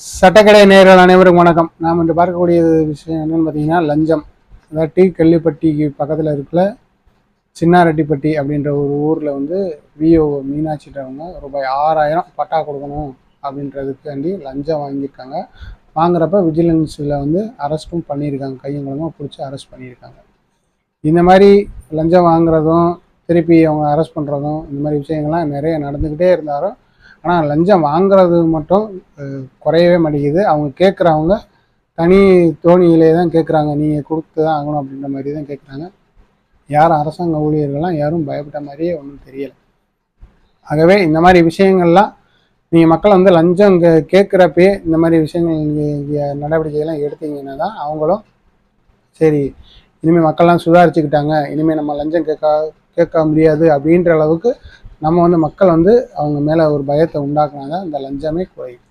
சட்டக்கடை நேயர்கள் அனைவருக்கும் வணக்கம். நாம் இன்று பார்க்கக்கூடிய விஷயம் என்னன்னு பார்த்தீங்கன்னா லஞ்சம். அதாவது டி கள்ளிப்பட்டிக்கு பக்கத்தில் இருக்கிற சின்னாரெட்டிப்பட்டி அப்படின்ற ஒரு ஊரில் வந்து விஓ மீனாட்சிட்டவங்க ரூபாய் 6000 பட்டா கொடுக்கணும் அப்படின்றதுக்காண்டி லஞ்சம் வாங்கியிருக்காங்க. வாங்குறப்ப விஜிலன்ஸில் வந்து அரெஸ்ட்டும் பண்ணியிருக்காங்க. கையங்களமாக பிடிச்சி அரெஸ்ட் பண்ணியிருக்காங்க. இந்த மாதிரி லஞ்சம் வாங்குறதும் திருப்பி அவங்க அரெஸ்ட் பண்ணுறதும் இந்த மாதிரி விஷயங்கள்லாம் நிறைய நடந்துக்கிட்டே இருந்தாலும் ஆனால் லஞ்சம் வாங்குறது மட்டும் குறையவே மாட்டேங்குது. அவங்க கேட்குறவங்க தனி தோணியிலே தான் கேட்குறாங்க. நீங்கள் கொடுத்து தான் ஆகணும் அப்படின்ற மாதிரி தான் கேட்குறாங்க. யாரும் அரசாங்க ஊழியர்கள்லாம் யாரும் பயப்பட்ட மாதிரியே ஒன்றும் தெரியலை. ஆகவே இந்த மாதிரி விஷயங்கள்லாம் நீங்கள் மக்கள் வந்து லஞ்சம் கேட்குறப்பே இந்த மாதிரி விஷயங்கள் நீங்கள் நடவடிக்கைகள்லாம் எடுத்தீங்கன்னா தான் அவங்களும் சரி இனிமேல் மக்கள்லாம் சுதாரிச்சுக்கிட்டாங்க, இனிமேல் நம்ம லஞ்சம் கேட்க முடியாது அப்படின்ற அளவுக்கு நம்ம வந்து மக்கள் வந்து அவங்க மேலே ஒரு பயத்தை உண்டாக்குனாங்க. அந்த லஞ்சமே குறையும்.